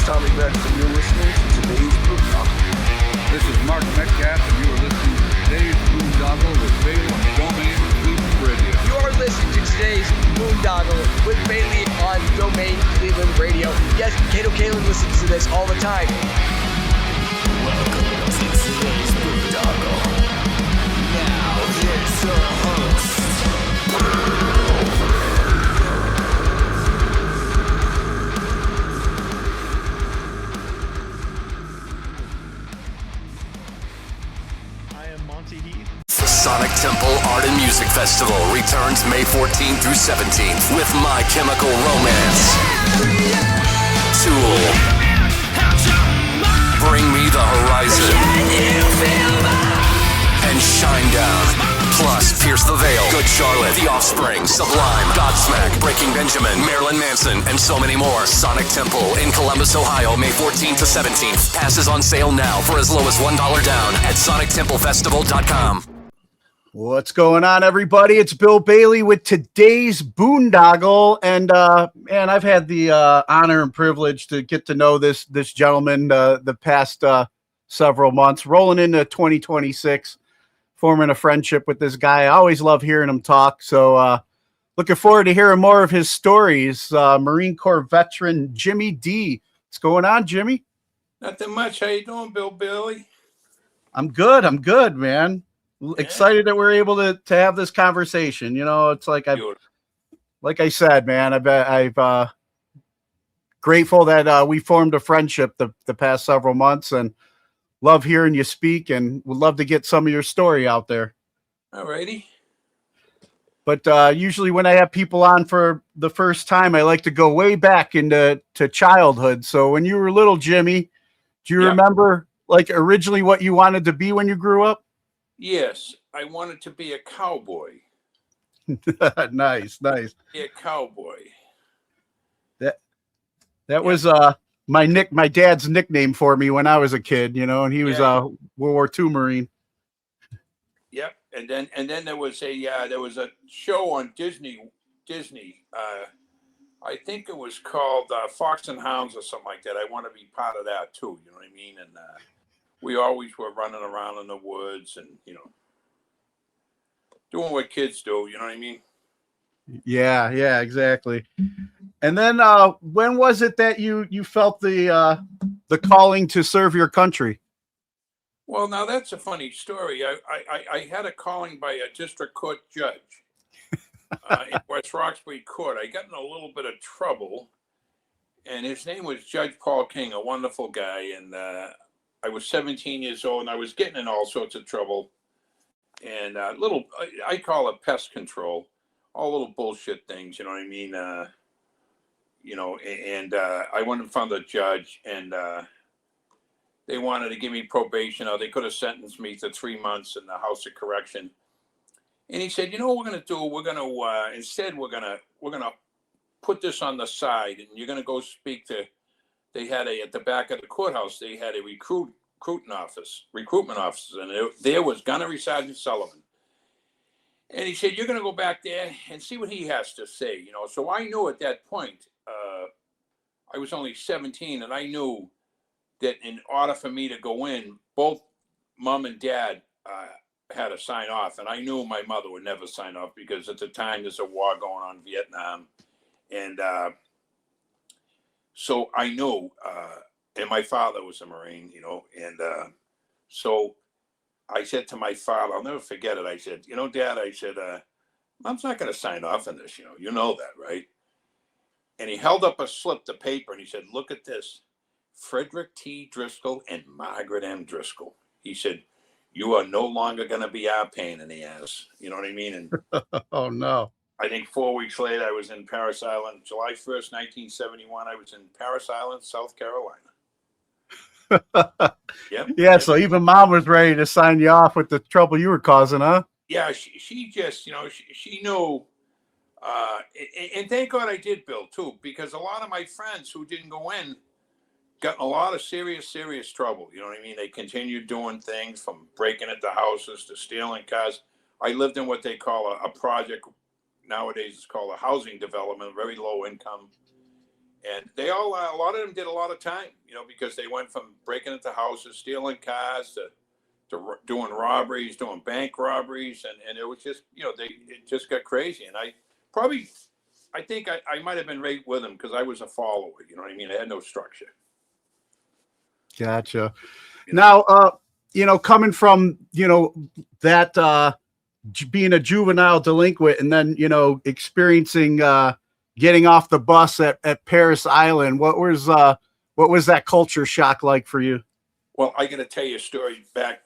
Tommy Rex, and you're listening to today's Boondoggle. This is Mark Metcalf, and you are listening to today's Boondoggle with Bailey on Domain Cleveland Radio. You are listening to today's Boondoggle with Bailey on Domain Cleveland Radio. Yes, Kato Kalin listens to this all the time. Welcome to today's Boondoggle. Now, here's your host. The Sonic Temple Art and Music Festival returns May 14th through 17th with My Chemical Romance, Tool, Bring Me the Horizon, and Shinedown. Plus, Pierce the Veil, Good Charlotte, The Offspring, Sublime, Godsmack, Breaking Benjamin, Marilyn Manson, and so many more. Sonic Temple in Columbus, Ohio, May 14th to 17th. Passes on sale now for as low as $1 down at SonicTempleFestival.com. What's going on, everybody? It's Bill Bailey with today's Boondoggle, and I've had the honor and privilege to get to know this gentleman the past several months, rolling into 2026, forming a friendship with this guy. I always love hearing him talk, so looking forward to hearing more of his stories. Marine Corps veteran Jimmy D. What's going on, Jimmy? Nothing much. How you doing, Bill Bailey? I'm good, man. Excited that we're able to have this conversation. You know, it's like I said, man, I've grateful that we formed a friendship the past several months, and love hearing you speak, and would love to get some of your story out there. Alrighty. But usually when I have people on for the first time, I like to go way back into childhood. So when you were little, Jimmy, do you remember like originally what you wanted to be when you grew up? Yes, I wanted to be a cowboy. Nice. Be a cowboy. That was my dad's nickname for me when I was a kid, you know, and he was a World War II Marine. Yep, and then there was a show on Disney. I think it was called Fox and Hounds or something like that. I want to be part of that too. You know what I mean? And we always were running around in the woods and, you know, doing what kids do. You know what I mean? Yeah, exactly. And then when was it that you felt the calling to serve your country? Well, now that's a funny story. I had a calling by a district court judge in West Roxbury Court. I got in a little bit of trouble, and his name was Judge Paul King, a wonderful guy. And I was 17 years old, and I was getting in all sorts of trouble. And I call it pest control, all little bullshit things, you know what I mean? You know, and I went in front of the judge, and they wanted to give me probation, or they could have sentenced me to 3 months in the House of Correction. And he said, you know what we're going to do? We're going to instead we're going to put this on the side, and you're going to go speak to. They had at the back of the courthouse. They had a recruitment office, and there was Gunnery Sergeant Sullivan. And he said, you're going to go back there and see what he has to say. You know, so I knew at that point. I was only 17, and I knew that in order for me to go in, both mom and dad had to sign off, and I knew my mother would never sign off because at the time there's a war going on in Vietnam, and so I knew, and my father was a Marine, you know, and so I said to my father, I'll never forget it. I said, you know, Dad, I said, Mom's not going to sign off on this, you know that, right? And he held up a slip of paper and he said, look at this. Frederick T. Driscoll and Margaret M. Driscoll. He said, you are no longer going to be our pain in the ass. You know what I mean? And Oh, no. I think 4 weeks later, I was in Parris Island. July 1st, 1971, I was in Parris Island, South Carolina. Yep. Yeah, so even Mom was ready to sign you off with the trouble you were causing, huh? Yeah, she just, you know, she knew. And thank God I did, Bill, too, because a lot of my friends who didn't go in got in a lot of serious trouble. You know what I mean? They continued doing things from breaking into houses to stealing cars. I lived in what they call a project. Nowadays it's called a housing development, very low income. And they all, a lot of them did a lot of time, because they went from breaking into houses, stealing cars, to doing robberies, doing bank robberies. And it was just, it just got crazy. And I think I might have been right with them because I was a follower, you know what I mean? I had no structure. Gotcha. Now, coming from, that, being a juvenile delinquent and then, experiencing, getting off the bus at Paris Island, what was that culture shock like for you? Well, I got to tell you a story back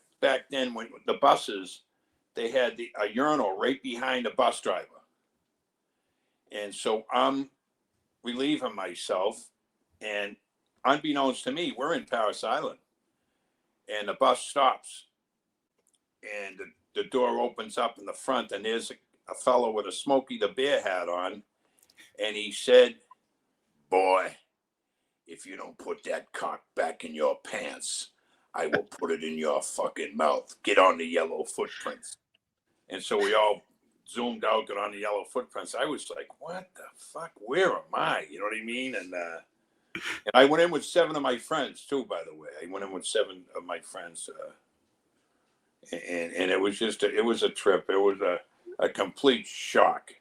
then when the buses, they had a urinal right behind the bus driver. And so I'm relieving myself, and unbeknownst to me, we're in Paris Island, and the bus stops, and the door opens up in the front, and there's a fellow with a Smokey the Bear hat on. And he said, "Boy, if you don't put that cock back in your pants, I will put it in your fucking mouth. Get on the yellow footprints." And so we all zoomed out, got on the yellow footprints. I was like, what the fuck? Where am I? You know what I mean? And I went in with 7 of my friends too, by the way. I went in with 7 of my friends. And it was just, it was a trip. It was a complete shock.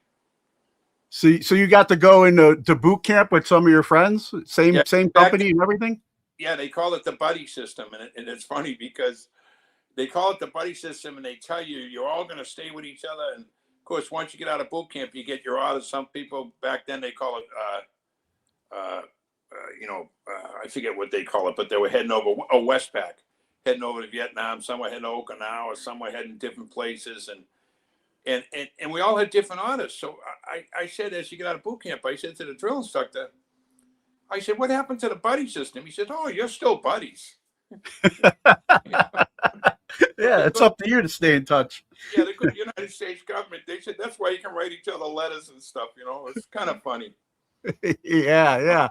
So you got to go into boot camp with some of your friends, same company and everything? Yeah, they call it the buddy system. And it's funny because they call it the buddy system and they tell you you're all going to stay with each other. And of course, once you get out of boot camp, you get your orders. Some people back then, they call it, I forget what they call it, but they were heading over, Westpac, heading over to Vietnam. Some were heading to Okinawa, some were heading different places. And we all had different orders. So I said, as you get out of boot camp, I said to the drill instructor, I said, what happened to the buddy system? He said, oh, you're still buddies. Yeah, it's up to you to stay in touch. Yeah, the United States government, they said that's why you can write each other letters and stuff, It's kind of funny. Yeah.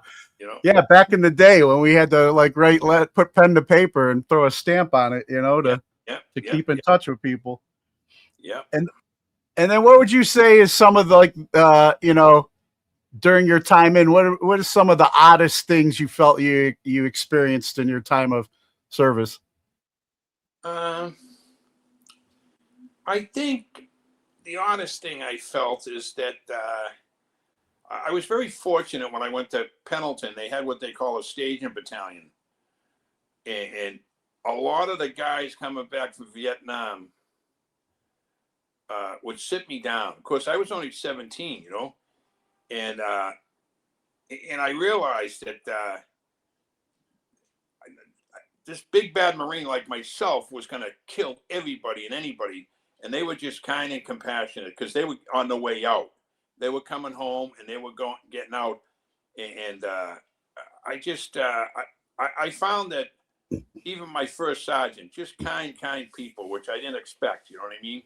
Yeah, back in the day when we had to put pen to paper and throw a stamp on it, to keep in touch with people. Yeah. And then what would you say is some of the during your time in, what are some of the oddest things you felt you experienced in your time of service? I think the oddest thing I felt is that I was very fortunate when I went to Pendleton. They had what they call a staging battalion. And a lot of the guys coming back from Vietnam would sit me down. Of course, I was only 17, and I realized that this big bad Marine like myself was going to kill everybody and anybody, and they were just kind and compassionate because they were on the way out. They were coming home and they were getting out, and I found that even my first sergeant, just kind people, which I didn't expect. You know what I mean?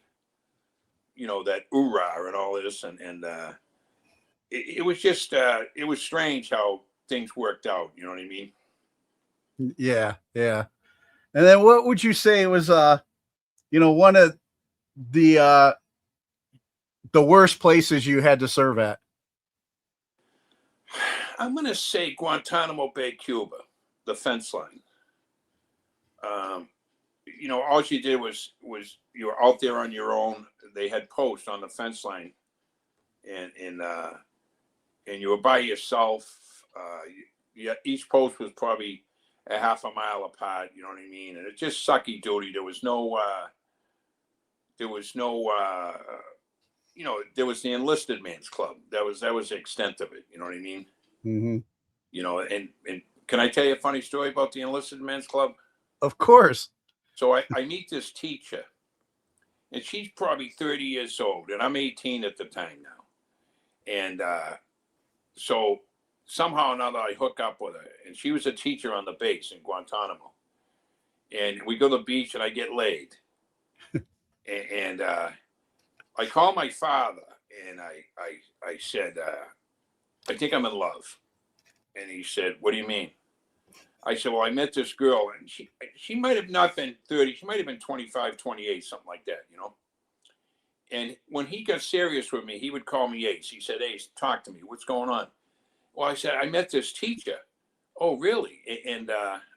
That hoorah and all this, and it was just it was strange how things worked out. You know what I mean? Yeah. And then what would you say was one of the worst places you had to serve at? I'm going to say Guantanamo Bay, Cuba, the fence line. All you did was you were out there on your own. They had posts on the fence line, and you were by yourself. Each post was probably a half a mile apart. You know what I mean? And it just sucky duty. There was no. There was the enlisted man's club. That was the extent of it. You know what I mean? Mm-hmm. And can I tell you a funny story about the enlisted men's club? Of course. So I meet this teacher, and she's probably 30 years old, and I'm 18 at the time now. And so somehow or another, I hook up with her, and she was a teacher on the base in Guantanamo. And we go to the beach, and I get laid. and I call my father, and I said, I think I'm in love. And he said, what do you mean? I said, well, I met this girl, and she might have not been 30. She might have been 25, 28, something like that, And when he got serious with me, he would call me Ace. He said, Ace, talk to me. What's going on? Well, I said, I met this teacher. Oh, really? And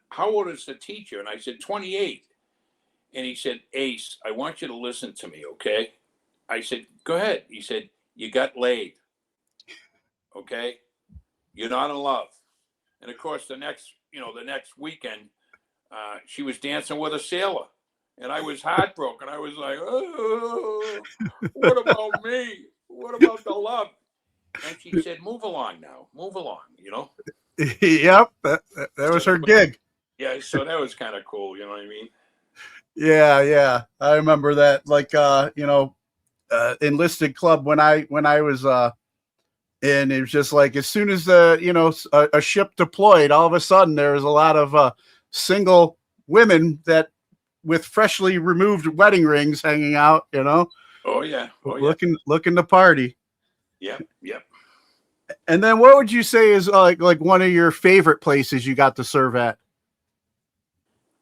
how old is the teacher? And I said, 28. And he said, Ace, I want you to listen to me, okay? I said, go ahead. He said, you got laid, okay? You're not in love. And of course, the next weekend, she was dancing with a sailor. And I was heartbroken. I was like, oh, what about me? What about the love? And she said, move along now. Move along, you know? Yep, that was her gig. Yeah, so that was kind of cool, you know what I mean? Yeah, I remember that. Like, enlisted club when I was and it was just like as soon as a ship deployed, all of a sudden there was a lot of single women that with freshly removed wedding rings hanging out, Oh yeah. looking to party. Yep. And then what would you say is like one of your favorite places you got to serve at?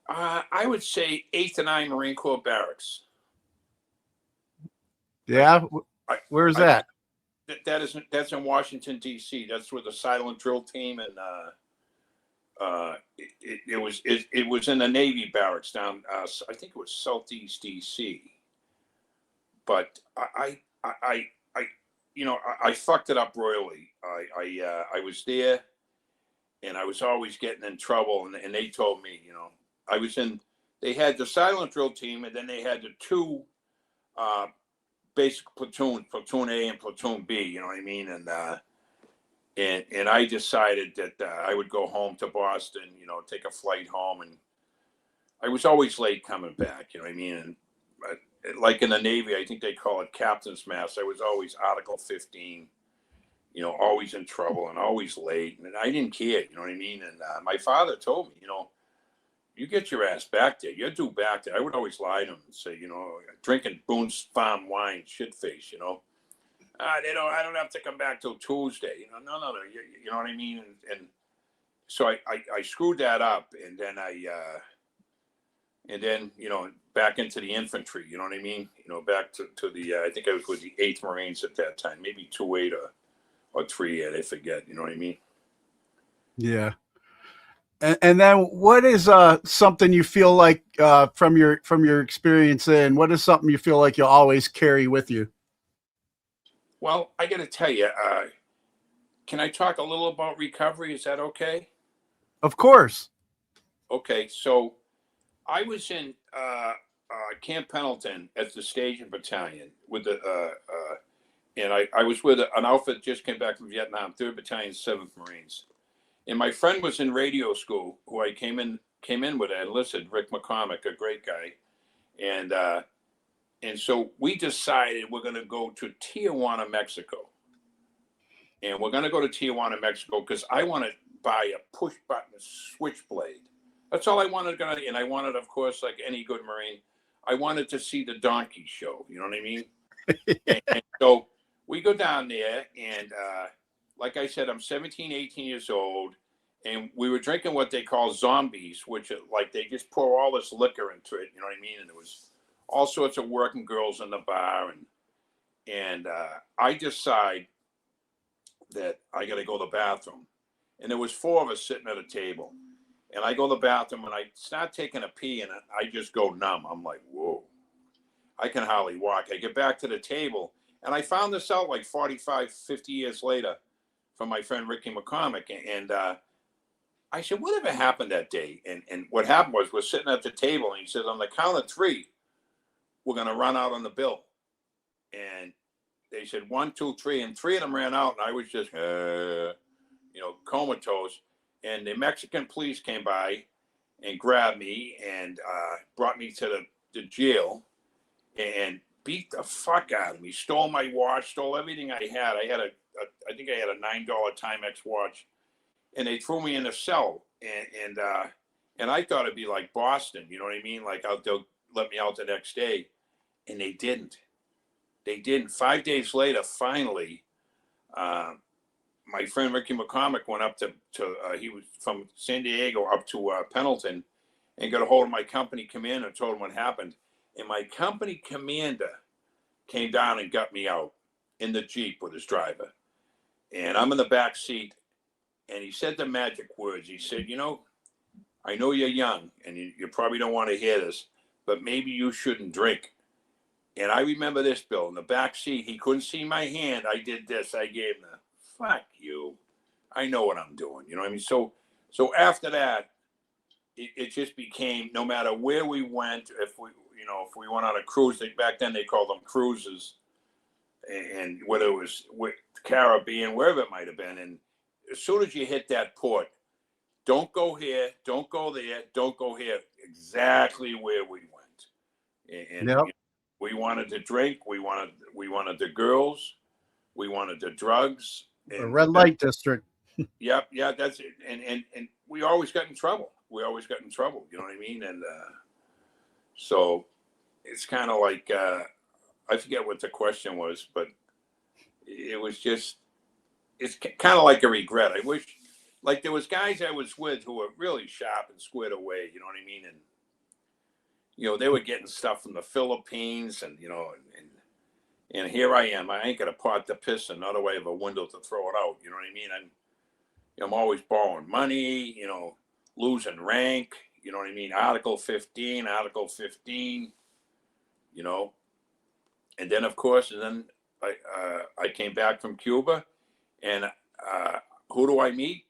I would say 8th and 9 Marine Corps Barracks. Yeah, where's that? That's in Washington D.C. That's where the silent drill team and it was in the Navy barracks down. I think it was Southeast D.C. But I fucked it up royally. I was there, and I was always getting in trouble. And they told me, I was in. They had the silent drill team, and then they had the two basic platoon A and platoon B. You know what I mean? And I decided that I would go home to Boston. Take a flight home, and I was always late coming back. You know what I mean? And like in the Navy, I think they call it captain's mast. I was always Article 15. Always in trouble and always late, and I didn't care. You know what I mean? And my father told me, you get your ass back there. You're due back there. I would always lie to him and say, drinking Boone's Farm wine, shit face, I don't have to come back till Tuesday. No. You know what I mean? And so I screwed that up, and then back into the infantry. You know what I mean? Back to the I think I was with the 8th Marines at that time, maybe 2-8 or 3-8. I forget. You know what I mean? Yeah. And then what is something you feel like from your experience in, what is something you feel like you'll always carry with you? Well, I got to tell you, can I talk a little about recovery? Is that okay? Of course. Okay, so I was in Camp Pendleton at the Station Battalion with and I was with an outfit that just came back from Vietnam, 3rd Battalion, 7th Marines. And my friend was in radio school, who I came in with. I enlisted, Rick McCormick, a great guy, and so we decided we're going to go to Tijuana, Mexico, and we're going to go to Tijuana, Mexico because I want to buy a push button switchblade. That's all I wanted, and I wanted, of course, like any good Marine, I wanted to see the donkey show. You know what I mean? and so we go down there, and like I said, I'm 17, 18 years old, and we were drinking what they call zombies, which are like they just pour all this liquor into it. You know what I mean? And there was all sorts of working girls in the bar, and I decide that I got to go to the bathroom, and there was 4 of us sitting at a table, and I go to the bathroom, and I start taking a pee, and I just go numb. I'm like, whoa, I can hardly walk. I get back to the table, and I found this out like 45, 50 years later from my friend Ricky McCormick. And I said, whatever happened that day? And what happened was we're sitting at the table, and he said, on the count of 3, we're going to run out on the bill. And they said 1, 2, 3, and 3 of them ran out, and I was just, comatose. And the Mexican police came by and grabbed me and brought me to the jail and beat the fuck out of me. Stole my watch, stole everything I had. I think I had a $9 Timex watch, and they threw me in a cell. And I thought it'd be like Boston, you know what I mean? Like they'll let me out the next day, and they didn't. 5 days later, finally, my friend Ricky McCormick went up to he was from San Diego up to Pendleton, and got a hold of my company commander and told him what happened. And my company commander came down and got me out in the Jeep with his driver. And I'm in the back seat, and he said the magic words. He said, you know, I know you're young and you probably don't want to hear this, but maybe you shouldn't drink. And I remember this, Bill, in the back seat, he couldn't see my hand. I did this. I gave him the, fuck you. I know what I'm doing. You know what I mean? So after that, it just became, no matter where we went, if we went on a cruise, back then they called them cruises, and whether it was Caribbean, wherever it might have been. And as soon as you hit that port, don't go here, don't go there, don't go here. Exactly where we went. And Yep. We wanted to drink. We wanted the girls. We wanted the drugs. The red light district. Yep. Yeah, that's it. And we always got in trouble. You know what I mean? And so it's kind of like, I forget what the question was, but it was just, it's kind of like a regret. I wish, like, there was guys I was with who were really sharp and squared away, you know what I mean? And, you know, they were getting stuff from the Philippines, and, you know, and here I am. I ain't got a pot to piss in, not a way of a window to throw it out. You know what I mean? I'm always borrowing money, you know, losing rank, you know what I mean? Article 15, you know. And then, of course, I came back from Cuba, and who do I meet?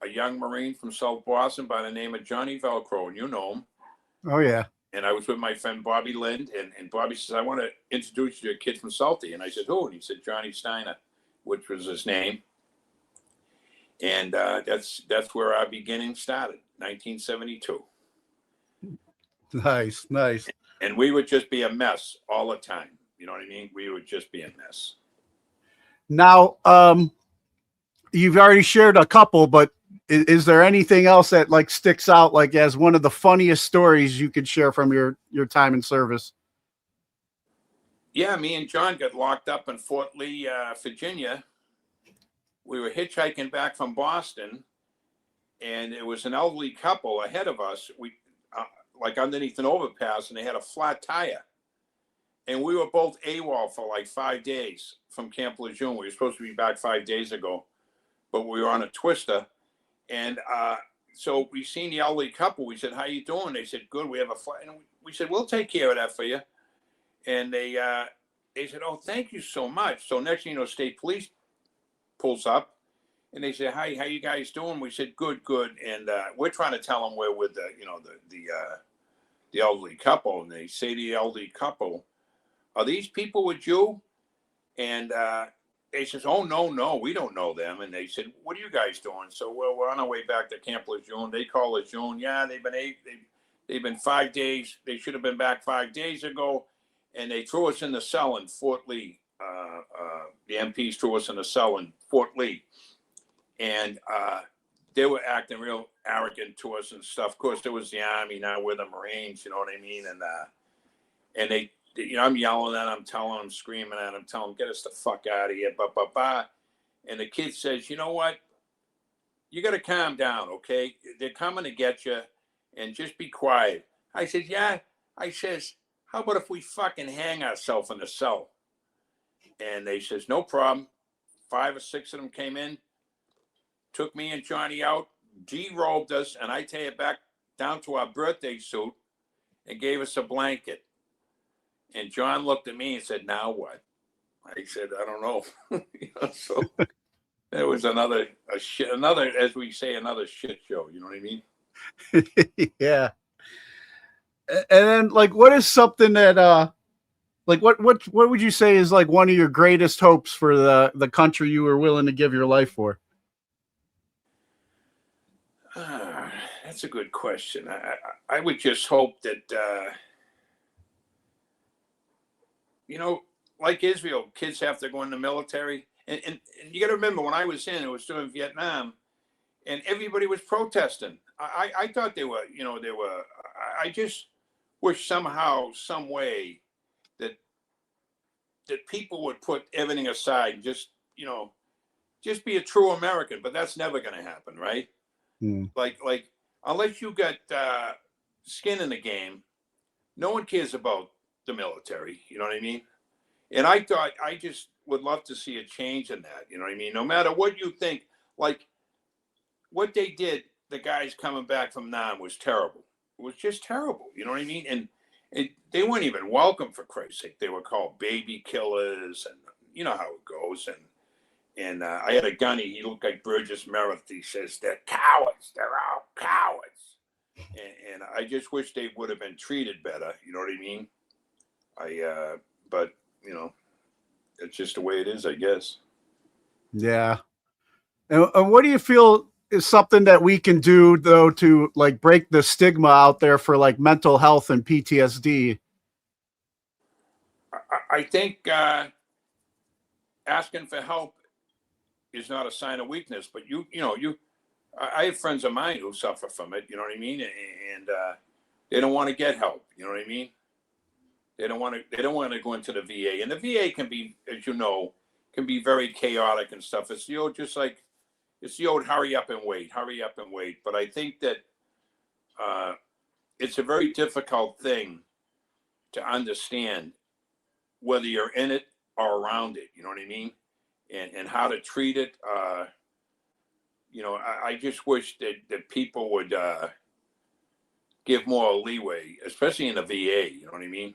A young Marine from South Boston by the name of Johnny Velcro, and you know him. Oh, yeah. And I was with my friend Bobby Lind, and Bobby says, I want to introduce you to a kid from Salty. And I said, who? And he said, Johnny Steiner, which was his name. And that's where our beginning started, 1972. Nice. And we would just be a mess all the time. You know what I mean? We would just be a mess. Now, you've already shared a couple, but is there anything else that like sticks out, like as one of the funniest stories you could share from your time in service? Yeah, me and John got locked up in Fort Lee, Virginia. We were hitchhiking back from Boston, and it was an elderly couple ahead of us. We like underneath an overpass, and they had a flat tire. And we were both AWOL for like 5 days from Camp Lejeune. We were supposed to be back 5 days ago, but we were on a twister. And so we seen the elderly couple. We said, how you doing? They said, good, we have a flat. And we said, we'll take care of that for you. And they said, oh, thank you so much. So next thing you know, state police pulls up, and they say, hi, how you guys doing? We said, good. And we're trying to tell them we're with the elderly couple. And they say to the elderly couple, are these people with you? And they says, oh, no, we don't know them. And they said, what are you guys doing? So, well, we're on our way back to Camp Lejeune. They call Lejeune. Yeah, they've been 5 days. They should have been back 5 days ago. And they threw us in the cell in Fort Lee. The MPs threw us in the cell in Fort Lee. And they were acting real arrogant to us and stuff. Of course, there was the Army. Now we're the Marines, you know what I mean? And they, you know, I'm yelling at them, telling them, screaming at them, telling them, get us the fuck out of here, And the kid says, you know what? You got to calm down, okay? They're coming to get you, and just be quiet. I said, yeah. I says, how about if we fucking hang ourselves in the cell? And they says, no problem. 5 or 6 of them came in, took me and Johnny out, derobed us, and I take it back down to our birthday suit and gave us a blanket. And John looked at me and said, now what? I said, I don't know. You know, so there was another, as we say, another shit show. You know what I mean? Yeah. And then, like, what is something that, like, what would you say is like one of your greatest hopes for the country you were willing to give your life for? That's a good question. I would just hope that, you know, like Israel, kids have to go in the military. And you got to remember, when I was in, it was during Vietnam, and everybody was protesting. I thought they were, I just wish somehow, some way that people would put everything aside and just be a true American. But that's never going to happen, right? Mm. Like unless you got skin in the game, no one cares about the military. You know what I mean? And I thought, I just would love to see a change in that. You know what I mean? No matter what you think, like what they did, the guys coming back from Nam was terrible. It was just terrible. You know what I mean? And they weren't even welcome, for Christ's sake. They were called baby killers, and you know how it goes. And I had a gunny. He looked like Burgess Meredith. He says, "They're cowards. They're all cowards." And I just wish they would have been treated better. You know what I mean? But you know, it's just the way it is, I guess. Yeah. And what do you feel is something that we can do though to like break the stigma out there for like mental health and PTSD? I think asking for help is not a sign of weakness, but I have friends of mine who suffer from it. You know what I mean? And they don't want to get help. You know what I mean? They don't want to go into the VA, and the VA can be, as you know, can be very chaotic and stuff. It's the old, hurry up and wait. But I think that it's a very difficult thing to understand whether you're in it or around it. You know what I mean? And how to treat it. I just wish that people would give more leeway, especially in the VA. You know what I mean?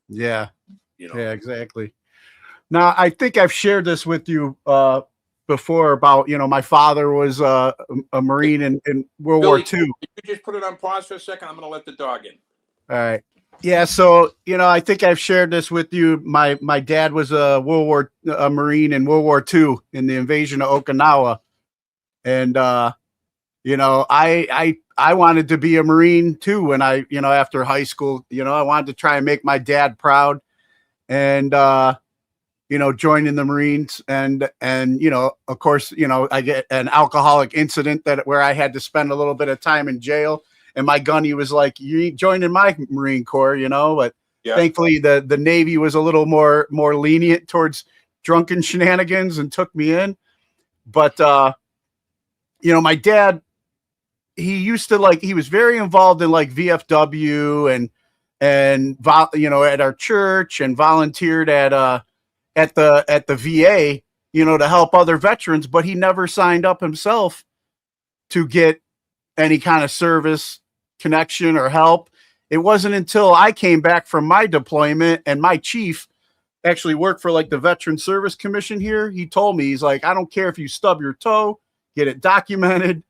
Yeah. Yeah, exactly. Now, I think I've shared this with you before about, my father was a Marine in World War II. Can you just put it on pause for a second? I'm going to let the dog in. All right. Yeah. So, I think I've shared this with you. My dad was a Marine in World War II in the invasion of Okinawa. And, I wanted to be a Marine too. When after high school, I wanted to try and make my dad proud and, joining the Marines and, of course, I get an alcoholic incident where I had to spend a little bit of time in jail. And my gunny was like, "You ain't joining my Marine Corps," but thankfully the Navy was a little more lenient towards drunken shenanigans and took me in. But, my dad, he used to he was very involved in VFW and at our church and volunteered at the VA, to help other veterans, but he never signed up himself to get any kind of service connection or help. It wasn't until I came back from my deployment and my chief actually worked for the Veteran Service Commission here. He told me, he's like, "I don't care if you stub your toe, get it documented,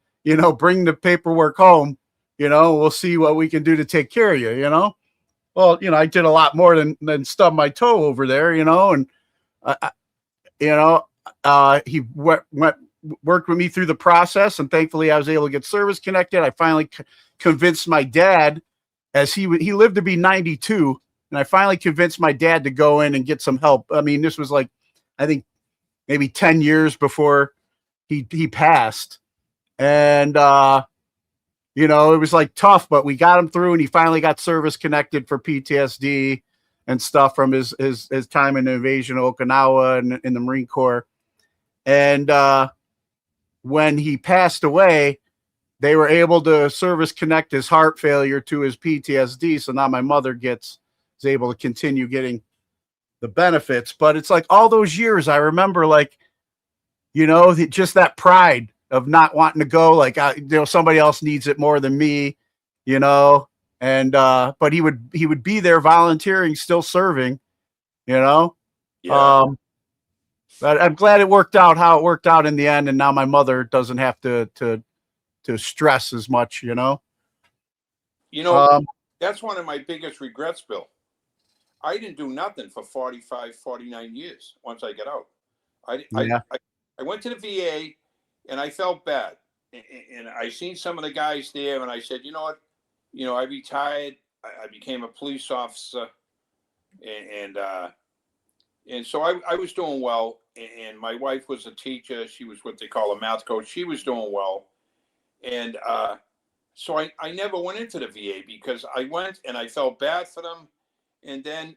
bring the paperwork home, we'll see what we can do to take care of you, Well, I did a lot more than stub my toe over there, and, he worked with me through the process, and thankfully I was able to get service connected. I finally convinced my dad, as he lived to be 92, and I finally convinced my dad to go in and get some help. I mean, this was I think maybe 10 years before he passed. And, it was tough, but we got him through, and he finally got service connected for PTSD and stuff from his time in the invasion of Okinawa and in the Marine Corps. And, when he passed away, they were able to service connect his heart failure to his PTSD. So now my mother is able to continue getting the benefits. But it's all those years, I remember just that pride of not wanting to go, somebody else needs it more than me, and, but he would be there volunteering, still serving, Yeah. But I'm glad it worked out how it worked out in the end. And now my mother doesn't have to stress as much, That's one of my biggest regrets, Bill. I didn't do nothing for 45, 49 years once I got out. I went to the VA and I felt bad. And I seen some of the guys there and I said, you know what? I retired. I became a police officer. And so I was doing well. And my wife was a teacher. She was what they call a math coach. She was doing well. And so I never went into the VA because I went and I felt bad for them. And then,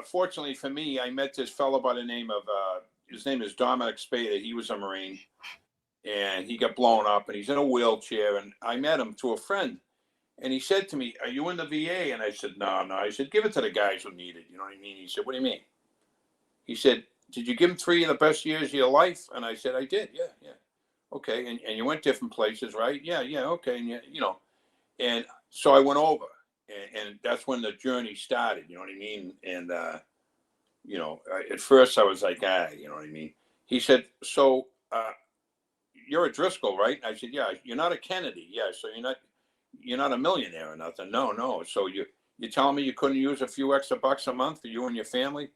fortunately for me, I met this fellow by the name of, his name is Dominic Spada. He was a Marine. And he got blown up and he's in a wheelchair. And I met him to a friend. And he said to me, "Are you in the VA?" And I said, no. I said, "Give it to the guys who need it." You know what I mean? He said, "What do you mean?" He said, "Did you give them 3 of the best years of your life?" And I said, "I did. Yeah. Okay, and you went different places, right? Yeah, okay, and you know, and so I went over, and that's when the journey started. You know what I mean? And you know, at first I was like, you know what I mean? He said, so you're a Driscoll, right? I said, yeah. You're not a Kennedy, yeah. So you're not a millionaire or nothing. No. So you telling me you couldn't use a few extra bucks a month for you and your family?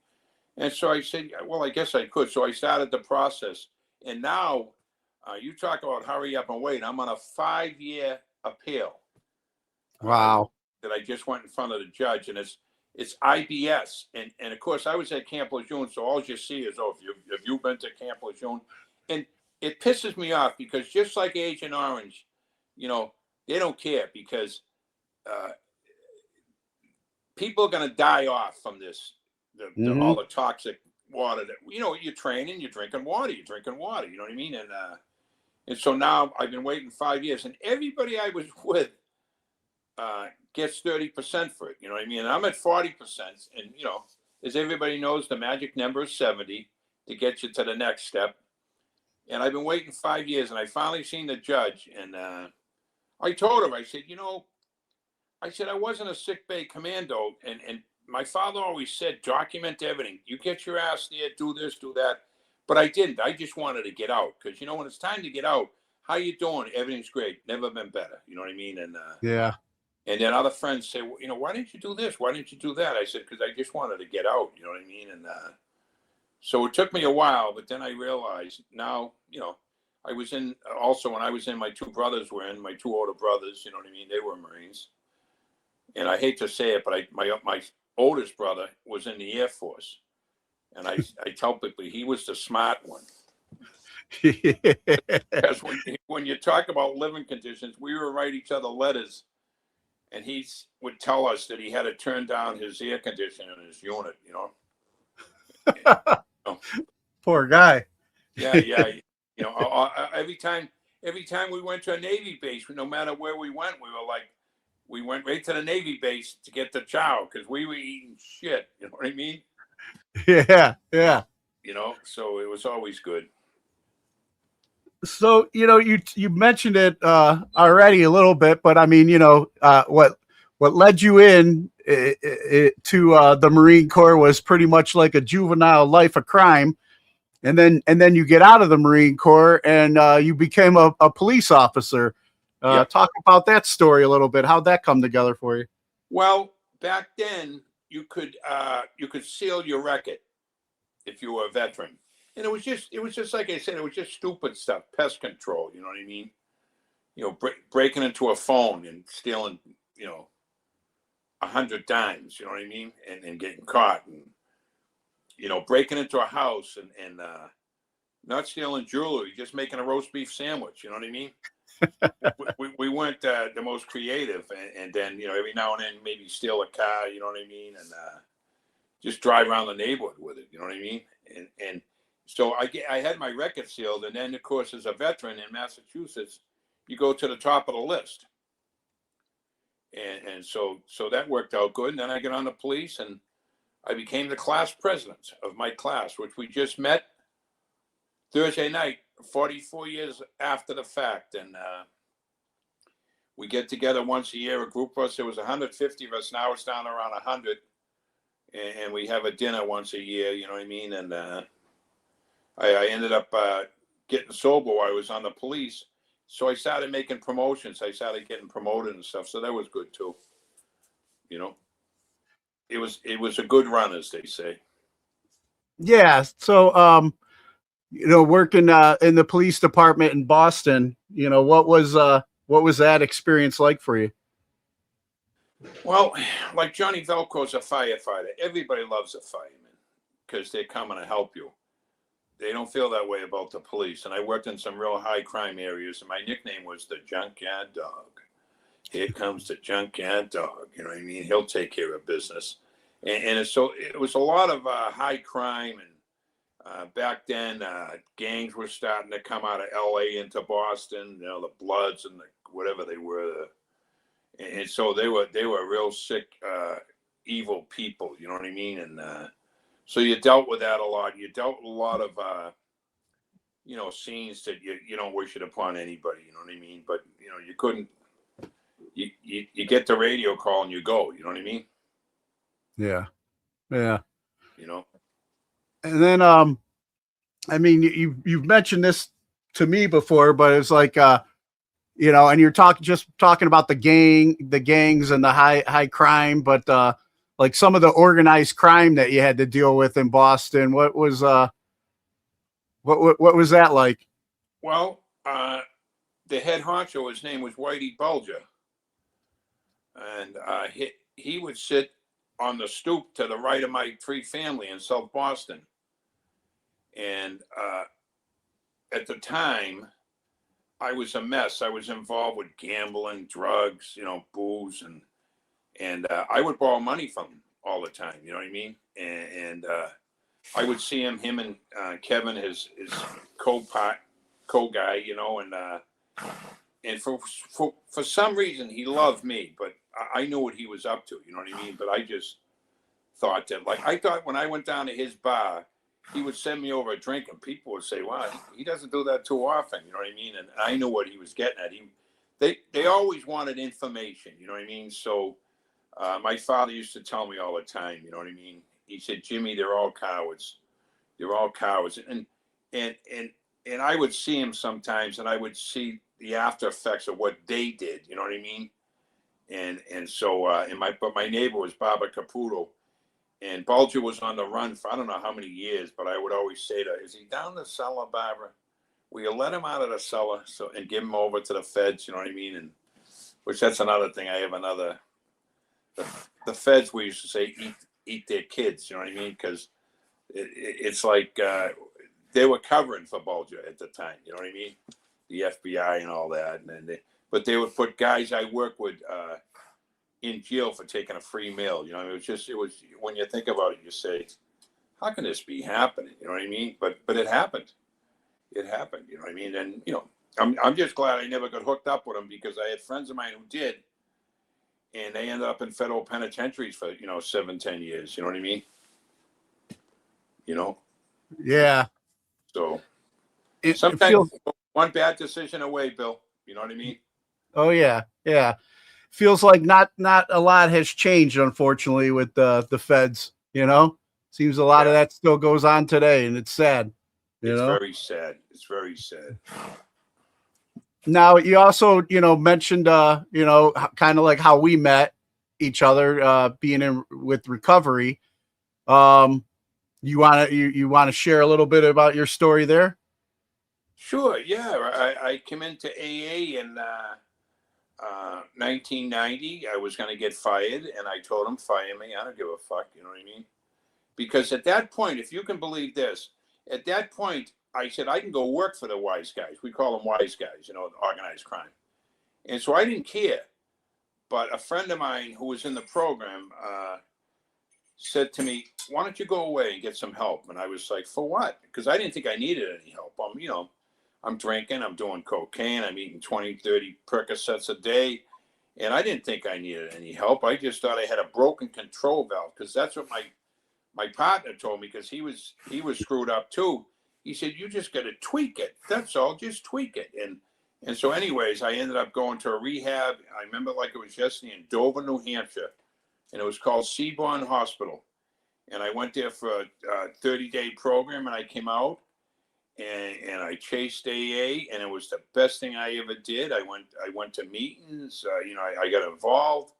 And so I said, well, I guess I could. So I started the process, and now you talk about hurry up and wait. I'm on a 5-year appeal. Wow. That I just went in front of the judge, and it's IBS, and of course I was at Camp Lejeune, so all you see is, oh, have you been to Camp Lejeune? And it pisses me off because just like Agent Orange, you know, they don't care because people are going to die off from this, all the toxic water that, you know, you're training, you're drinking water, you know what I mean? And so now I've been waiting 5 years, and everybody I was with gets 30% for it. You know what I mean? And I'm at 40%. And, you know, as everybody knows, the magic number is 70 to get you to the next step. And I've been waiting 5 years, and I finally seen the judge. And I told her, I said, you know, I wasn't a sick bay commando. And my father always said, document everything. You get your ass there, do this, do that. But I didn't. I just wanted to get out. Because, you know, when it's time to get out, how you doing? Everything's great. Never been better. You know what I mean? And Yeah. and then other friends say, well, you know, why didn't you do this? Why didn't you do that? I said, because I just wanted to get out. You know what I mean? And so it took me a while, but then I realized now, you know, I was in also when I was in, my two brothers were in, my two older brothers, you know what I mean? They were Marines. And I hate to say it, but my oldest brother was in the Air Force. And I tell people he was the smart one. Because when you talk about living conditions, we would write each other letters. And he would tell us that he had to turn down his air conditioning in his unit, you know. Poor guy. Yeah. You know, every time we went to a Navy base, no matter where we went, we went right to the Navy base to get the chow because we were eating shit. You know what I mean? Yeah. You know, so it was always good. So, you know, you mentioned it already a little bit, but I mean, you know, what led you in to the Marine Corps was pretty much like a juvenile life of crime, and then you get out of the Marine Corps and you became a police officer. Yep. Talk about that story a little bit. How'd that come together for you? Well, back then you could seal your record if you were a veteran. And it was just like I said, it was just stupid stuff, pest control. You know what I mean? You know, breaking into a phone and stealing, you know, 100 dimes. You know what I mean? And getting caught, and you know, breaking into a house and not stealing jewelry, just making a roast beef sandwich. You know what I mean? we weren't the most creative, and then, you know, every now and then maybe steal a car. You know what I mean? And just drive around the neighborhood with it. You know what I mean? And so I had my record sealed, and then of course, as a veteran in Massachusetts, you go to the top of the list, and so that worked out good. And then I got on the police, and I became the class president of my class, which we just met Thursday night, 44 years after the fact, and we get together once a year. A group of us, there was 150 of us. Now it's down around 100, and we have a dinner once a year. You know what I mean? And I ended up getting sober while I was on the police. So I started making promotions. I started getting promoted and stuff. So that was good too. You know, it was a good run, as they say. Yeah. So, you know, working in the police department in Boston, you know, what was that experience like for you? Well, like Johnny Velcro's a firefighter. Everybody loves a fireman because they're coming to help you. They don't feel that way about the police. And I worked in some real high crime areas, and my nickname was the Junkyard Dog. Here comes the Junkyard Dog. You know what I mean? He'll take care of business. And so it was a lot of high crime. And back then, gangs were starting to come out of LA into Boston, you know, the Bloods and whatever they were. And so they were real sick, evil people. You know what I mean? And so you dealt with that a lot. You dealt with a lot of scenes that you don't wish it upon anybody. You know what I mean? But you couldn't. You get the radio call and you go. You know what I mean? Yeah. Yeah. And then I mean, you've mentioned this to me before, but it's like and you're talking about the gangs and the high crime, but like some of the organized crime that you had to deal with in Boston, what was that like? Well, the head honcho, his name was Whitey Bulger, and he would sit on the stoop to the right of my free family in South Boston. And at the time, I was a mess. I was involved with gambling, drugs, booze, and I would borrow money from him all the time. You know what I mean? And I would see him and Kevin, his co-guy, and for some reason he loved me, but I knew what he was up to. You know what I mean? But I just thought that, I thought when I went down to his bar, he would send me over a drink, and people would say, "Wow, he doesn't do that too often." You know what I mean? And I knew what he was getting at. They always wanted information. You know what I mean? So my father used to tell me all the time. You know what I mean? He said, "Jimmy, they're all cowards. They're all cowards." And I would see him sometimes, and I would see the after effects of what they did. You know what I mean? And so but my neighbor was Baba Caputo. And Bulger was on the run for I don't know how many years, but I would always say to her, "Is he down the cellar, Barbara? Will you let him out of the cellar and give him over to the feds?" You know what I mean? And which that's another thing. I have another. The feds, we used to say, eat their kids. You know what I mean? Because it's like they were covering for Bulger at the time. You know what I mean? The FBI and all that, but they would put guys I work with in jail for taking a free meal. It was when you think about it, you say, how can this be happening? You know what I mean? But it happened. You know what I mean? And I'm just glad I never got hooked up with them, because I had friends of mine who did, and they ended up in federal penitentiaries for 7-10 years. You know what I mean? Yeah. So it sometimes feels, one bad decision away, Bill. You know what I mean? oh yeah. Feels like not a lot has changed, unfortunately, with the feds. Seems a lot of that still goes on today, and it's sad. It's very sad. It's very sad. Now, you also mentioned kind of like how we met each other, being in with recovery. You want to share a little bit about your story there? Sure. Yeah, I came into AA in 1990. I was going to get fired, and I told him, "Fire me. I don't give a fuck." You know what I mean? Because at that point, if you can believe this, at that point, I said, I can go work for the wise guys. We call them wise guys, organized crime. And so I didn't care. But a friend of mine who was in the program said to me, "Why don't you go away and get some help?" And I was like, "For what?" Because I didn't think I needed any help. I'm drinking, I'm doing cocaine, I'm eating 20, 30 Percocets a day. And I didn't think I needed any help. I just thought I had a broken control valve, because that's what my partner told me, because he was screwed up too. He said, "You just got to tweak it. That's all. Just tweak it." And so anyways, I ended up going to a rehab. I remember like it was yesterday, in Dover, New Hampshire, and it was called Seaborn Hospital. And I went there for a 30-day program, and I came out, and I chased AA, and it was the best thing I ever did. I went to meetings, I got involved,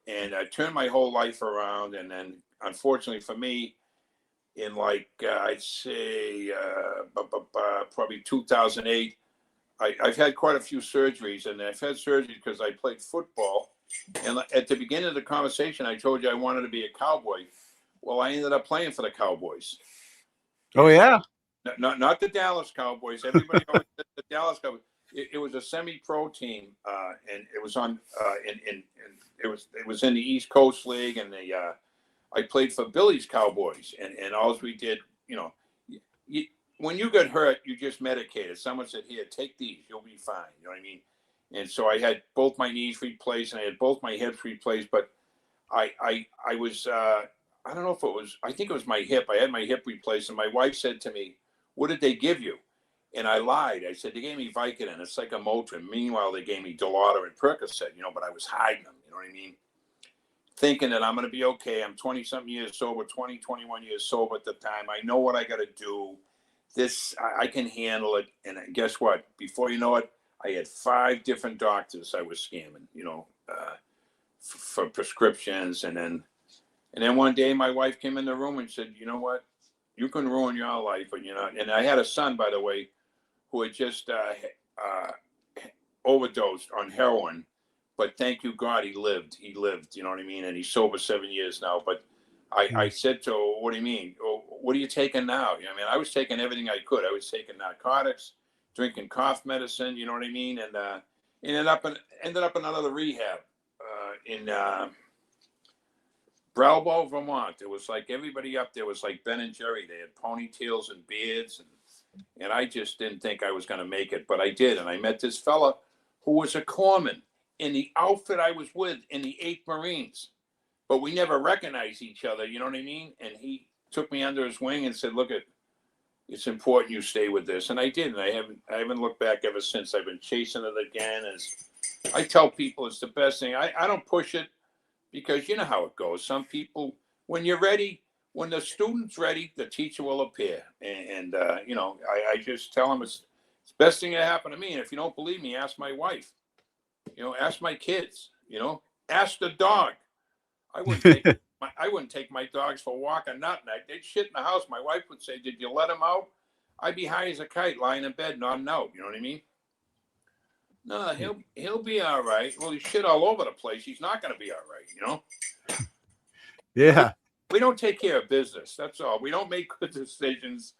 and I turned my whole life around. And then, unfortunately for me, in I'd say probably 2008, I've had quite a few surgeries, and I've had surgery because I played football. And at the beginning of the conversation, I told you I wanted to be a Cowboy. Well, I ended up playing for the Cowboys. Oh yeah. Not the Dallas Cowboys. Everybody always said the Dallas Cowboys. It was a semi-pro team, and it was on it was in the East Coast League, and I played for Billy's Cowboys, and all we did, when you got hurt, you just medicated. Someone said, "Here, take these, you'll be fine." You know what I mean? And so I had both my knees replaced, and I had both my hips replaced, but I was I don't know if it was, I think it was my hip. I had my hip replaced, and my wife said to me, "What did they give you?" And I lied. I said, they gave me Vicodin. It's like a Motrin. Meanwhile, they gave me Dilaudid and Percocet, but I was hiding them, you know what I mean? Thinking that I'm going to be okay. I'm 20-something years sober, 21 years sober at the time. I know what I got to do. I can handle it. And guess what? Before you know it, I had 5 different doctors I was scamming, for prescriptions. And then one day my wife came in the room and said, you know what? You can ruin your life, but and I had a son, by the way, who had just overdosed on heroin. But thank you, God, he lived, you know what I mean? And he's sober 7 years now. But I said to her, what do you mean? Oh, what are you taking now? I was taking everything I could. I was taking narcotics, drinking cough medicine, you know what I mean? And ended up in another rehab in Bralbo, Vermont. It was like everybody up there was like Ben and Jerry. They had ponytails and beards. And I just didn't think I was going to make it, but I did. And I met this fella who was a corpsman in the outfit I was with in the 8th Marines. But we never recognized each other, you know what I mean? And he took me under his wing and said, look, it's important you stay with this. And I did. And I haven't looked back ever since. I've been chasing it again. As I tell people, it's the best thing. I don't push it because you know how it goes. Some people, when you're ready, when the student's ready, the teacher will appear. And I just tell them it's the best thing that happened to me. And if you don't believe me, ask my wife. Ask my kids. Ask the dog. I wouldn't take my dogs for a walk or nothing. They'd shit in the house. My wife would say, "Did you let him out?" I'd be high as a kite, lying in bed, nodding out. You know what I mean? No, he'll be all right. Well, he's shit all over the place. He's not going to be all right. Yeah. We don't take care of business. That's all. We don't make good decisions.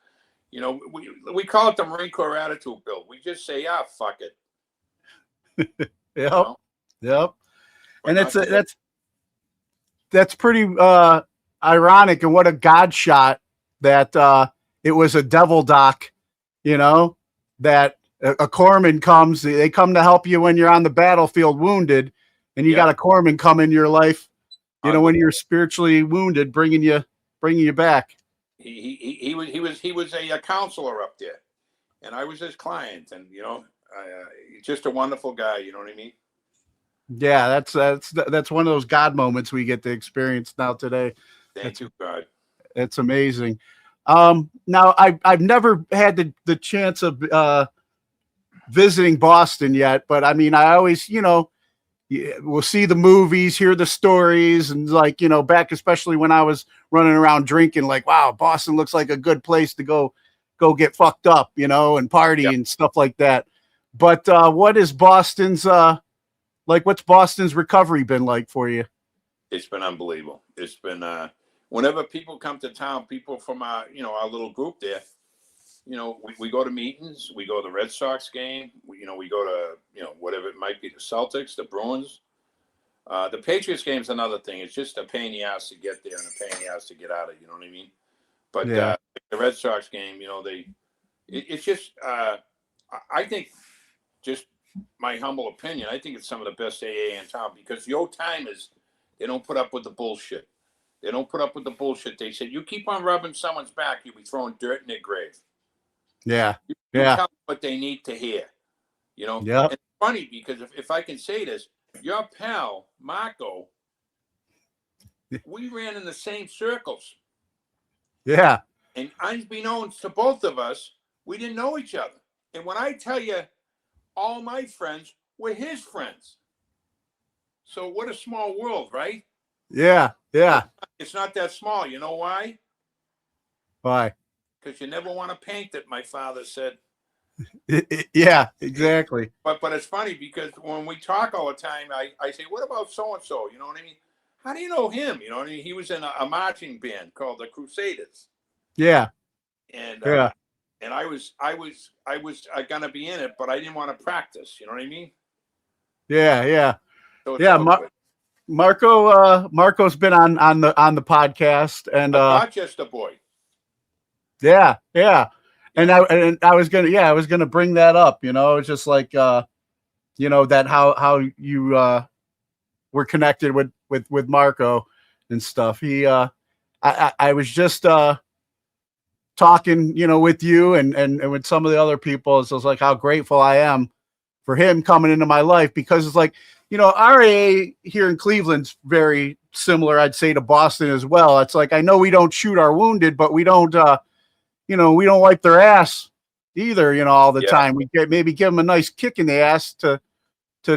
We call it the Marine Corps attitude, Bill. We just say, fuck it. Yep. And that's pretty ironic, and what a God shot that it was a devil doc, that a corpsman comes, they come to help you when you're on the battlefield wounded, and you got a corpsman come in your life, when you're spiritually wounded, bringing you back. He was a counselor up there, and I was his client, and just a wonderful guy. You know what I mean? Yeah, that's one of those God moments we get to experience now today. Thank you, God. It's amazing. Now I've never had the chance of visiting Boston yet, but I always, we'll see the movies, hear the stories, and back, especially when I was running around drinking, like, wow, Boston looks like a good place to go get fucked up, and party and stuff like that. But what is Boston's what's Boston's recovery been like for you? It's been unbelievable. It's been whenever people come to town, people from our little group there, we go to meetings, we go to the Red Sox game, we go to whatever it might be, the Celtics, the Bruins, the Patriots game's another thing. It's just a pain in the ass to get there and a pain in the ass to get out of. You know what I mean? But the Red Sox game, it's just I think, just my humble opinion, I think it's some of the best AA in town, because the old timers, they don't put up with the bullshit. They don't put up with the bullshit. They said, you keep on rubbing someone's back, you'll be throwing dirt in their grave. Yeah. You tell them what they need to hear. Yeah. And it's funny, because if I can say this, your pal, Marco, we ran in the same circles. Yeah. And unbeknownst to both of us, we didn't know each other. And when I tell you, all my friends were his friends. So what a small world, right? Yeah. Yeah. It's not that small. You know why? Why? Because you never want to paint it, my father said. Yeah, exactly. But it's funny, because when we talk all the time, I say, what about so-and-so? You know what I mean? How do you know him? You know what I mean? He was in a marching band called the Crusaders. Yeah. And and I was gonna be in it, but I didn't want to practice. You know what I mean? Yeah, yeah, So Marco's been on the podcast, and Rochester boy. Yeah. And I was gonna bring that up. It's just like that how you were connected with Marco and stuff. He I was just talking, with you and with some of the other people, it's just like how grateful I am for him coming into my life, because it's like, RAA here in Cleveland's very similar, I'd say, to Boston as well. It's like, I know we don't shoot our wounded, but we don't, we don't wipe their ass either, all the time. We maybe give them a nice kick in the ass to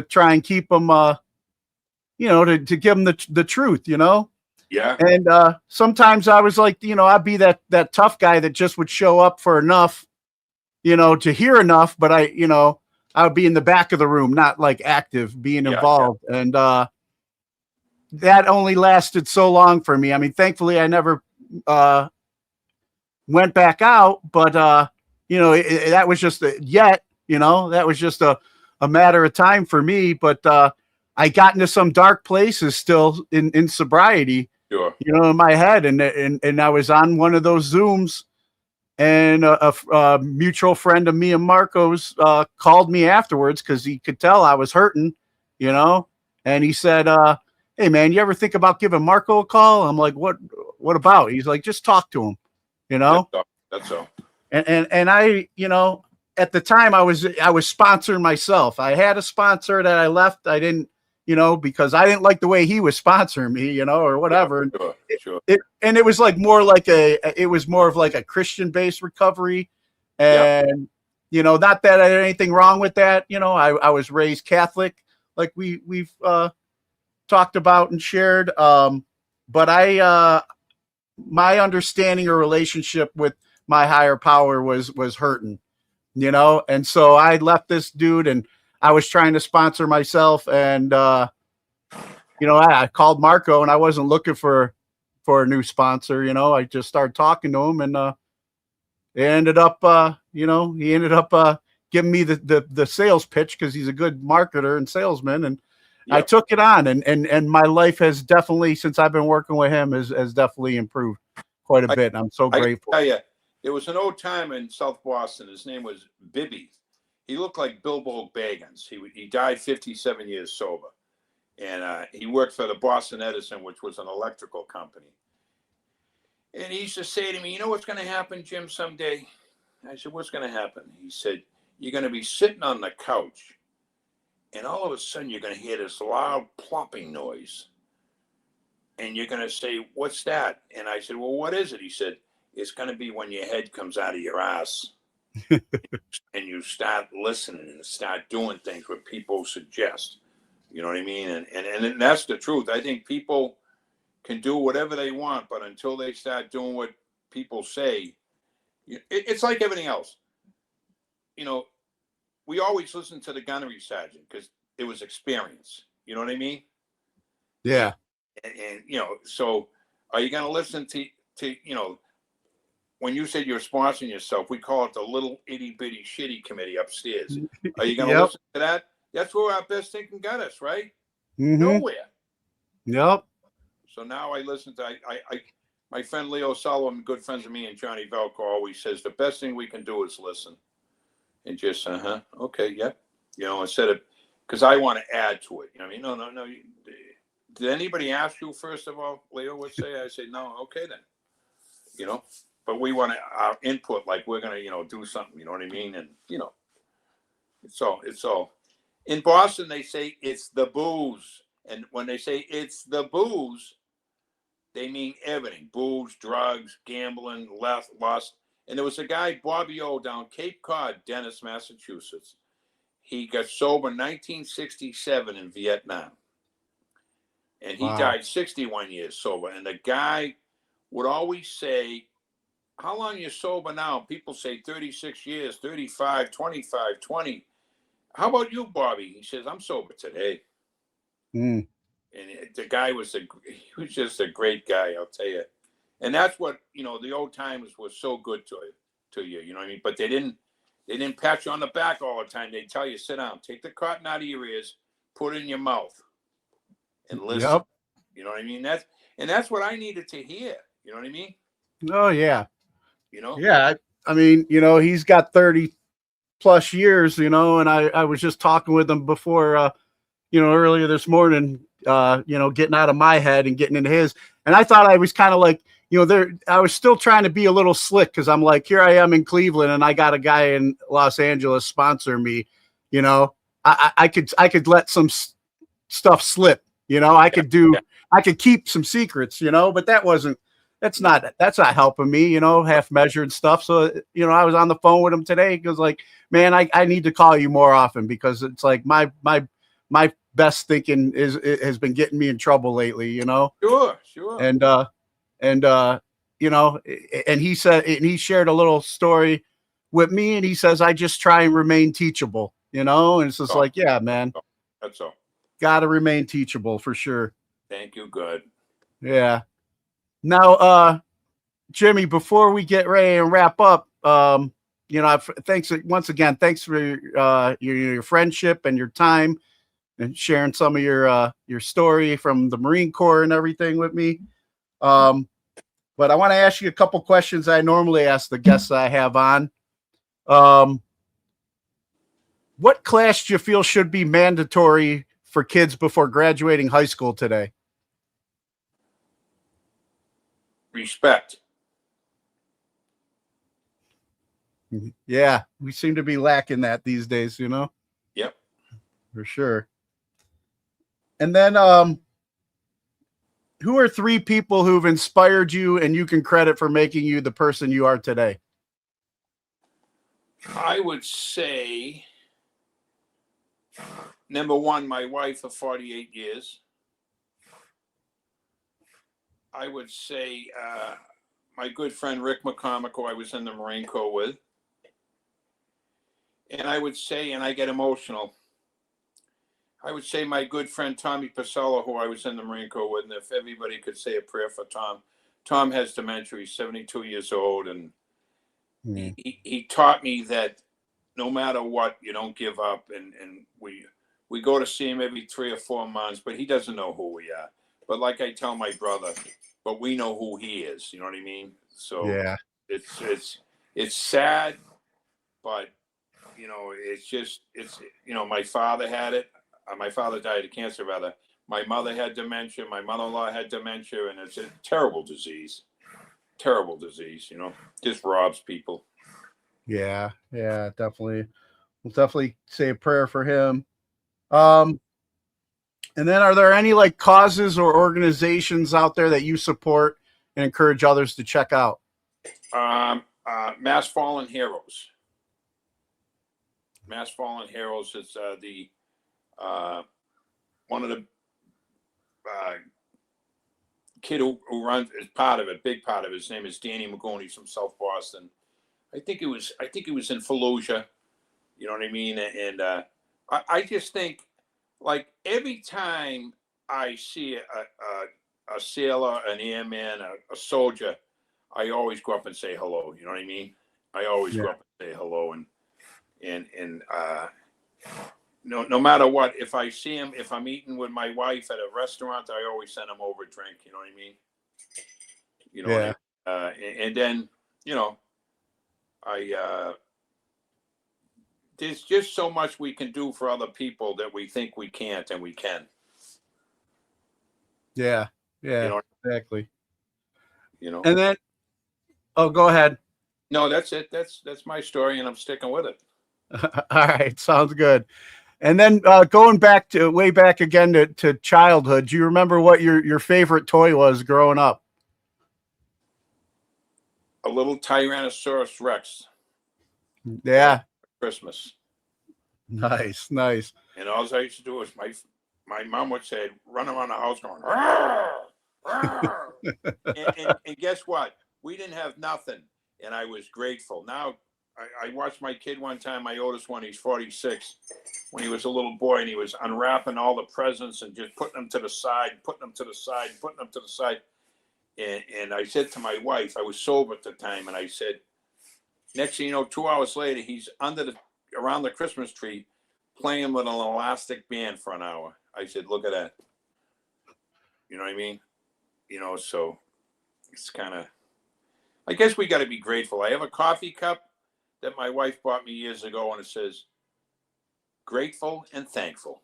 try and keep them, to give them the truth, Yeah. And sometimes I was like, I'd be that tough guy that just would show up for enough, to hear enough, but I would be in the back of the room, not like active, being involved. Yeah. And that only lasted so long for me. I mean, thankfully I never went back out, but that was just that was just a matter of time for me. But I got into some dark places still in sobriety, sure. In my head. And I was on one of those Zooms, and a mutual friend of me and Marco's called me afterwards because he could tell I was hurting, and he said, hey man, you ever think about giving Marco a call? I'm like, what about? He's like, just talk to him, That's all. And I, at the time I was sponsoring myself. I had a sponsor that I left. I didn't, because I didn't like the way he was sponsoring me, or whatever. Sure. It was like more like it was more of like a Christian based recovery. And, not that I had anything wrong with that. I was raised Catholic, like we've talked about and shared. But my understanding or relationship with my higher power was hurting, and so I left this dude, and I was trying to sponsor myself, and I called Marco, and I wasn't looking for a new sponsor. I just started talking to him, and it ended up he ended up giving me the sales pitch, because he's a good marketer and salesman, and I took it on, and my life has definitely, since I've been working with him, has definitely improved quite a bit. And I'm so grateful. I tell you, there was an old timer in South Boston. His name was Bibby. He looked like Bilbo Baggins. He died 57 years sober, and he worked for the Boston Edison, which was an electrical company. And he used to say to me, "You know what's going to happen, Jim, someday?" I said, "What's going to happen?" He said, "You're going to be sitting on the couch, and all of a sudden you're going to hear this loud plopping noise. And you're going to say, 'What's that?' And I said, 'Well, what is it?' He said, 'It's going to be when your head comes out of your ass and you start listening and start doing things what people suggest.'" You know what I mean? And that's the truth. I think people can do whatever they want, but until they start doing what people say, it's like everything else. We always listen to the gunnery sergeant because it was experience. You know what I mean? Yeah. And so are you going to listen to when you said you're sponsoring yourself, we call it the little itty bitty shitty committee upstairs. Are you going to listen to that? That's where our best thinking got us, right? Mm-hmm. Nowhere. Yep. So now I listen to, my friend Leo Sullivan, good friends of me, and Johnny Velco always says the best thing we can do is listen. And just, okay, yep. Instead of, because I want to add to it. No. Did anybody ask you, first of all, Leo would say? I say, no, okay then. But we want our input, like we're going to, do something, you know what I mean? And, it's all. In Boston, they say it's the booze. And when they say it's the booze, they mean everything. Booze, drugs, gambling, lust. And there was a guy, Bobby O, down Cape Cod, Dennis, Massachusetts. He got sober in 1967 in Vietnam. And he died 61 years sober. And the guy would always say, "How long are you sober now?" People say 36 years, 35, 25, 20. "How about you, Bobby?" He says, "I'm sober today." Mm. And the guy was just a great guy, I'll tell you. And that's what, the old timers were so good to you, you know what I mean? But they didn't pat you on the back all the time. They tell you, sit down, take the cotton out of your ears, put it in your mouth, and listen. Yep. You know what I mean? That's what I needed to hear. You know what I mean? Oh yeah. Yeah. I mean, he's got 30 plus years, and I was just talking with him before, earlier this morning, getting out of my head and getting into his. And I thought I was kind of like, I was still trying to be a little slick because I'm like, here I am in Cleveland and I got a guy in Los Angeles sponsor me. I could let some stuff slip. I could keep some secrets. But that's not helping me. Half measured stuff. So I was on the phone with him today because like, man, I need to call you more often because it's like my best thinking has been getting me in trouble lately. Sure. And he said, and he shared a little story with me, and he says, I just try and remain teachable, and it's just like, yeah, man, that's all. Got to remain teachable for sure. Thank you. Good. Yeah. Now, Jimmy, before we get ready and wrap up, thanks once again. Thanks for your friendship and your time and sharing some of your story from the Marine Corps and everything with me. But I want to ask you a couple questions I normally ask the guests I have on. What class do you feel should be mandatory for kids before graduating high school today? Respect. Yeah, we seem to be lacking that these days, Yep. For sure. And then, who are 3 people who've inspired you and you can credit for making you the person you are today? I would say, number 1, my wife of 48 years. I would say my good friend Rick McCormick, who I was in the Marine Corps with. And I would say, and I get emotional, I would say my good friend Tommy Pacello, who I was in the Marine Corps with, and if everybody could say a prayer for Tom. Tom has dementia. He's 72 years old, and he taught me that no matter what, you don't give up. And we go to see him every 3 or 4 months, but he doesn't know who we are. But like I tell my brother, but we know who he is. You know what I mean? So yeah, it's sad, but it's my father had it. My father died of cancer, rather. My mother had dementia. My mother-in-law had dementia, and it's a terrible disease. Terrible disease, just robs people. Yeah, definitely. We'll definitely say a prayer for him. And then are there any like causes or organizations out there that you support and encourage others to check out? Mass Fallen Heroes. Mass Fallen Heroes is one of the kid who runs is part of it, big part of it. His name is Danny Magoni. He's from South Boston. I think it was in Fallujah. You know what I mean? And I just think, like, every time I see a sailor, an airman, a soldier, I always go up and say hello. You know what I mean? I always go up and say hello, and no matter what, if I see him, if I'm eating with my wife at a restaurant, I always send him over a drink. You know what I mean? And then there's just so much we can do for other people that we think we can't, and we can. Yeah, exactly. And then, go ahead. No, that's it. That's my story, and I'm sticking with it. All right, sounds good. And then going way back again to childhood, do you remember what your favorite toy was growing up? A little Tyrannosaurus Rex. Yeah. Christmas. Nice. And all I used to do was my mom would say, run around the house going, "Arr, arr." and guess what? We didn't have nothing, and I was grateful. Now, I watched my kid one time, my oldest one, he's 46, when he was a little boy, and he was unwrapping all the presents and just putting them to the side. And I said to my wife, I was sober at the time, and I said, next thing you know, 2 hours later, he's around the Christmas tree playing with an elastic band for an hour. I said, look at that. You know what I mean? So it's kind of, I guess we got to be grateful. I have a coffee cup that my wife bought me years ago, and it says, grateful and thankful.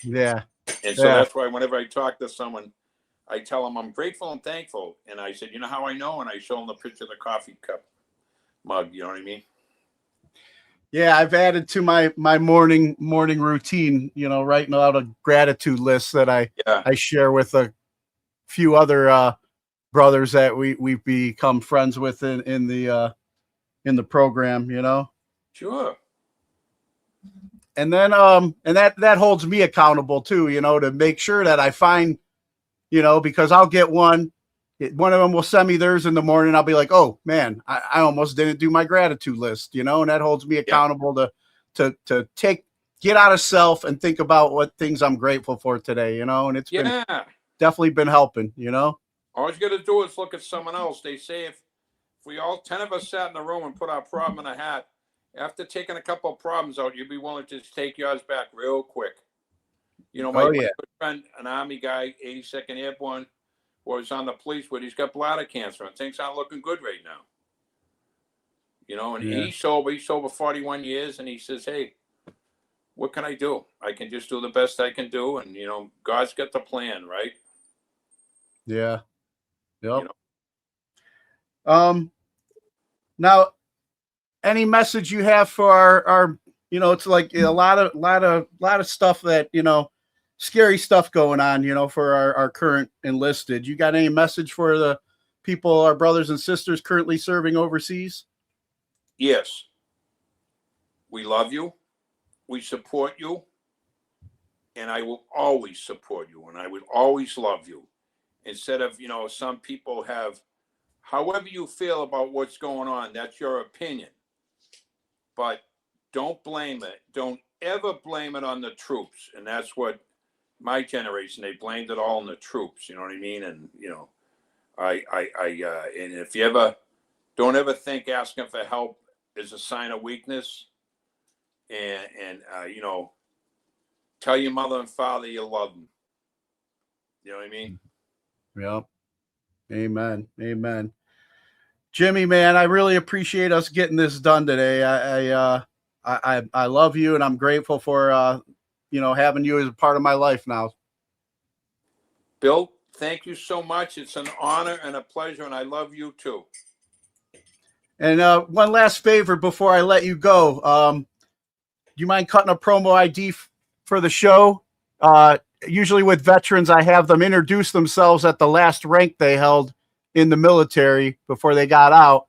Yeah. And so that's why whenever I talk to someone, I tell them I'm grateful and thankful. And I said, you know how I know? And I show them the picture of the coffee cup mug. You know what I mean? Yeah, I've added to my morning routine, writing out a gratitude list that I share with a few other brothers that we've become friends with in the program, Sure. And then and that holds me accountable too, to make sure that I find, because I'll get one of them will send me theirs in the morning. I'll be like, oh man, I almost didn't do my gratitude list, and that holds me accountable to get out of self and think about what things I'm grateful for today, and it's been definitely been helping, All you got to do is look at someone else. They say if we all 10 of us sat in the room and put our problem in a hat, after taking a couple of problems out, you'd be willing to just take yours back real quick. My good friend, an Army guy, 82nd Airborne, was on the police, but he's got bladder cancer and things aren't looking good right now. And he's sober 41 years, and he says, hey, what can I do? I can just do the best I can do, and God's got the plan, right? Yeah. Yep. Now, any message you have for our it's like a lot of stuff that scary stuff going on, for our current enlisted. You got any message for the people, our brothers and sisters currently serving overseas? Yes. We love you. We support you. And I will always support you. And I will always love you. Instead of, some people have, however you feel about what's going on, that's your opinion. But don't blame it. Don't ever blame it on the troops. And that's what my generation, they blamed it all on the troops. You know what I mean? And, and if you don't ever think asking for help is a sign of weakness. And tell your mother and father you love them. You know what I mean? Yeah. Amen. Amen. Jimmy, man, I really appreciate us getting this done today. I love you, and I'm grateful for having you as a part of my life now. Bill, thank you so much. It's an honor and a pleasure, and I love you too. And one last favor before I let you go. Do you mind cutting a promo ID for the show? Usually with veterans, I have them introduce themselves at the last rank they held in the military before they got out,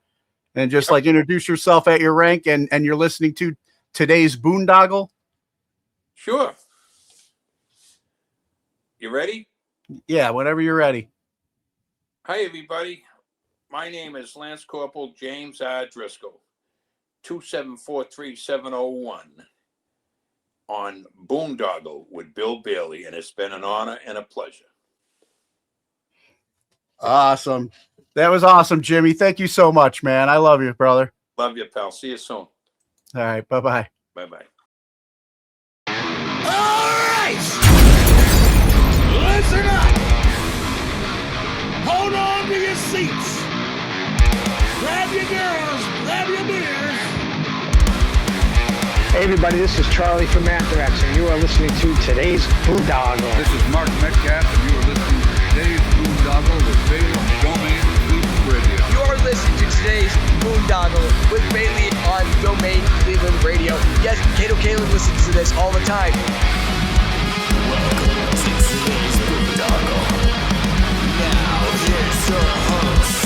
and just like introduce yourself at your rank, and you're listening to today's Boondoggle. Sure. You ready? Yeah, whenever you're ready. Hi, everybody. My name is Lance Corporal James R. Driscoll, 2743701 on Boondoggle with Bill Bailey, and it's been an honor and a pleasure. Awesome. That was awesome, Jimmy. Thank you so much, man. I love you, brother. Love you, pal. See you soon. All right. Bye-bye. Bye-bye. All right! Listen up! Hold on to your seats. Grab your girls, grab your beers. Hey everybody, this is Charlie from Anthrax, and you are listening to today's Boondoggle. This is Mark Metcalf, and you are listening to today's Boondoggle with Bailey on Domain Cleveland Radio. You are listening to today's Boondoggle with Bailey on Domain Cleveland Radio. Yes, Kato Kalin listens to this all the time. Welcome to today's Boondoggle. Now, here's your host.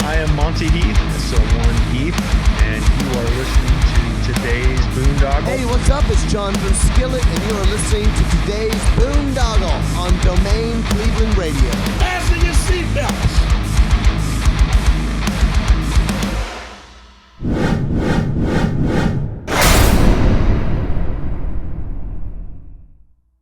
I am Monty Heath, so one Heath, and you are listening to today's Boondoggle. Hey, what's up? It's John from Skillet, and you are listening to today's Boondoggle.